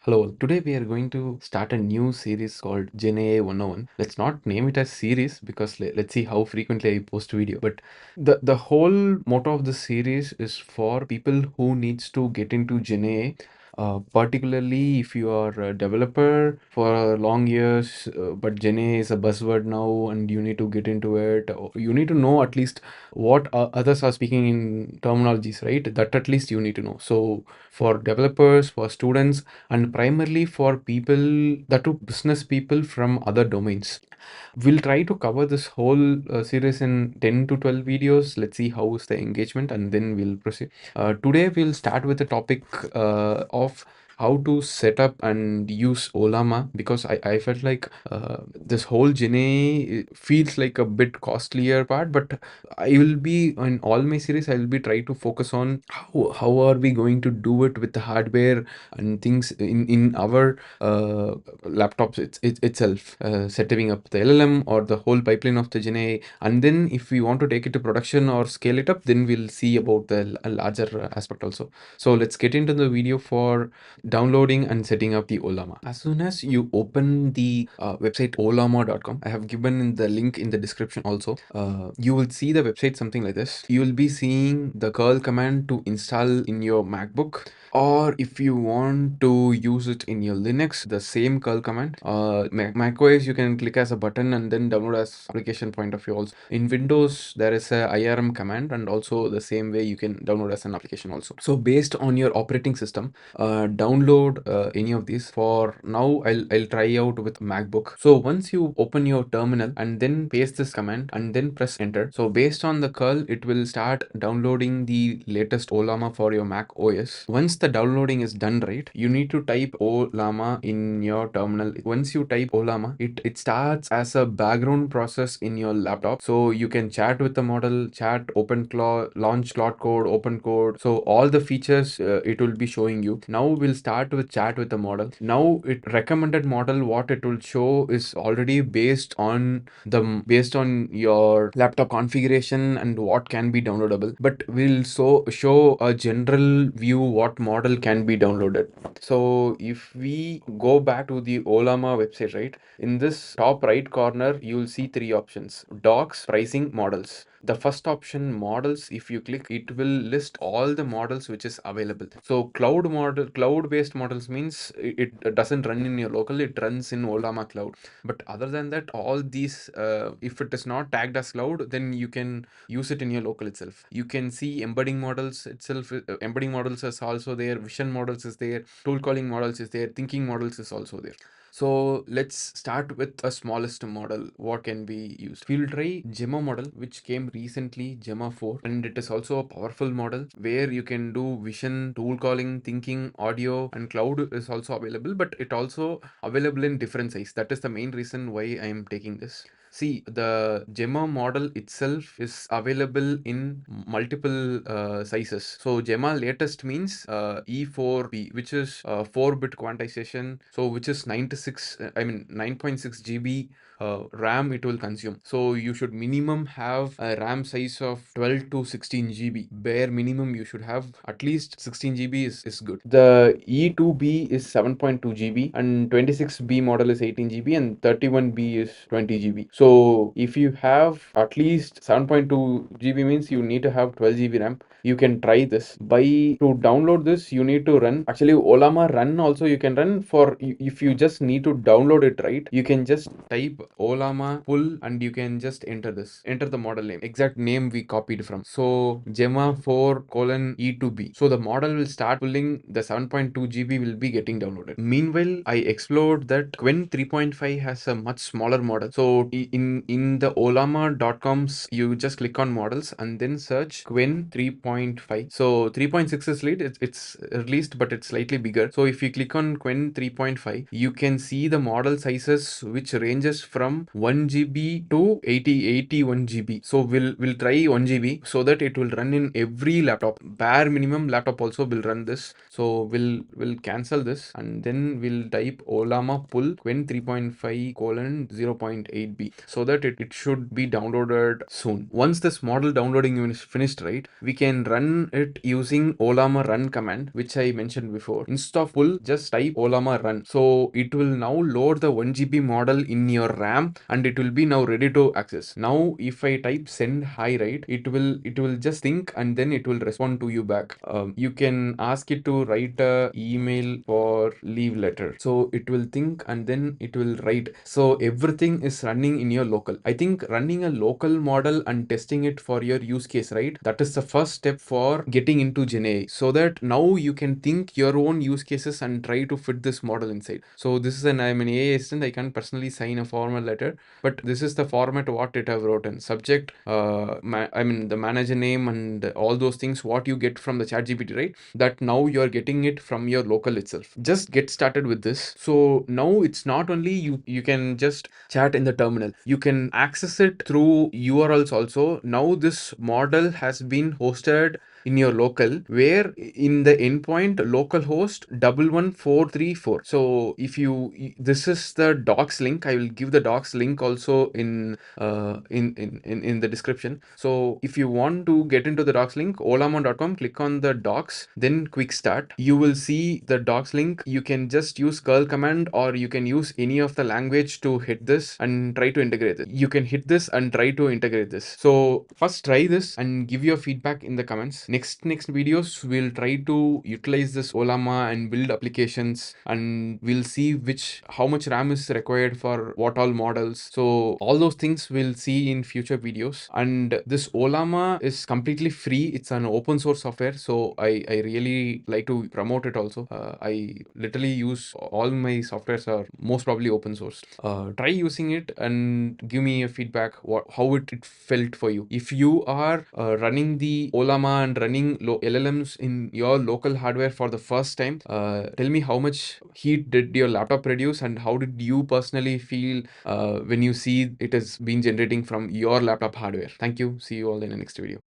Hello, today we are going to start a new series called GenAI 101. Let's not name it as series because let's see how frequently I post video. But the whole motto of the series is for people who needs to get into GenAI. Particularly if you are a developer for long years, but GenAI is a buzzword now and you need to get into it. Or you need to know at least what others are speaking in terminologies, right? That at least you need to know. So for developers, for students, and primarily for people that do business people from other domains. We'll try to cover this whole series in 10 to 12 videos. Let's see how is the engagement and then we'll proceed. Today we'll start with the topic of how to set up and use Ollama because I felt like this whole Gene feels like a bit costlier part, but I will be in all my series, I will be trying to focus on how are we going to do it with the hardware and things in our laptops itself, setting up the LLM or the whole pipeline of the GenAI. And then if we want to take it to production or scale it up, then we'll see about the larger aspect also. So let's get into the video for downloading and setting up the Ollama. As soon as you open the website ollama.com, I have given in the link in the description also. You will see the website something like this. You will be seeing the curl command to install in your MacBook, or if you want to use it in your Linux, the same curl command. macOS you can click as a button and then download as application point of view also. In Windows there is a IRM command and also the same way you can download as an application also. So based on your operating system, download any of these. For now I'll try out with MacBook. So once you open your terminal and then paste this command and then press enter, so based on the curl it will start downloading the latest Ollama for your Mac OS. Once the downloading is done, right, you need to type Ollama in your terminal. Once you type Ollama, it starts as a background process in your laptop. So you can chat with the model, chat, open launch Claude Code, open code. So all the features it will be showing you. Now we'll start with chat with the model. Now it recommended model, what it will show is already based on your laptop configuration and what can be downloadable, but we'll show a general view what model can be downloaded. So if we go back to the Ollama website, right, in this top right corner you'll see three options: docs, pricing, models. The first option, models, if you click, it will list all the models which is available. So cloud based models means it doesn't run in your local, it runs in Ollama cloud. But other than that, all these if it is not tagged as cloud, then you can use it in your local itself. You can see embedding models itself. Embedding models is also there, vision models is there, tool calling models is there, thinking models is also there. So let's start with a smallest model. What can be used? We'll try Gemma model, which came recently, Gemma 4, and it is also a powerful model where you can do vision, tool calling, thinking, audio, and cloud is also available, but it also available in different size. That is the main reason why I am taking this. See, the Gemma model itself is available in multiple sizes. So Gemma latest means E4B, which is 4-bit quantization. So which is 9.6 GB RAM it will consume. So you should minimum have a RAM size of 12 to 16 GB. Bare minimum you should have at least 16 GB is good. The E2B is 7.2 GB and 26B model is 18 GB and 31B is 20 GB. So if you have at least 7.2 GB means you need to have 12 GB RAM. You can try this. To download this, you need to run. Actually, Ollama run also you can run for if you just need to download it, right? You can just type Ollama pull and you can just enter this. Enter the model name. Exact name we copied from. So Gemma 4 colon E2B. So the model will start pulling, the 7.2 GB will be getting downloaded. Meanwhile, I explored that Qwen 3.5 has a much smaller model. So in the Ollama.coms, you just click on models and then search Qwen 3.5. So 3.6 is late, it's released, but it's slightly bigger. So if you click on Qwen 3.5, you can see the model sizes which ranges from 1 GB to 81 GB. So we'll try 1 GB so that it will run in every laptop. Bare minimum laptop also will run this. So we'll cancel this and then we'll type Ollama pull Qwen 3.5 colon 0.8B. so that it should be downloaded soon. Once this model downloading is finished, right, we can run it using Ollama run command, which I mentioned before. Instead of full, just type Ollama run. So it will now load the 1 GB model in your RAM, and it will be now ready to access. Now if I type send hi, right, it will just think and then it will respond to you back. You can ask it to write a email for leave letter, so it will think and then it will write. So everything is running in your local. I think running a local model and testing it for your use case, right, that is the first step for getting into GenAI, so that now you can think your own use cases and try to fit this model inside. So this is I'm an AI assistant. I can't personally sign a formal letter, but this is the format what it have written. Subject, I mean the manager name and all those things what you get from the chat GPT, right, that now you're getting it from your local itself. Just get started with this. So now it's not only you can just chat in the terminal, you can access it through URLs also. Now this model has been hosted in your local, where in the endpoint localhost 11434. So if you, this is the docs link. I will give the docs link also in the description. So if you want to get into the docs link, ollama.com, click on the docs, then quick start. You will see the docs link. You can just use curl command, or you can use any of the language to hit this and try to integrate it. You can hit this and try to integrate this. So first try this and give your feedback in the comments. Next videos we'll try to utilize this Ollama and build applications, and we'll see how much RAM is required for what all models. So all those things we'll see in future videos. And this Ollama is completely free. It's an open source software, so I really like to promote it also. I literally use all my softwares are most probably open source. Try using it and give me a feedback how it felt for you. If you are running the Ollama and running LLMs in your local hardware for the first time, tell me how much heat did your laptop produce, and how did you personally feel when you see it has been generating from your laptop hardware. Thank you. See you all in the next video.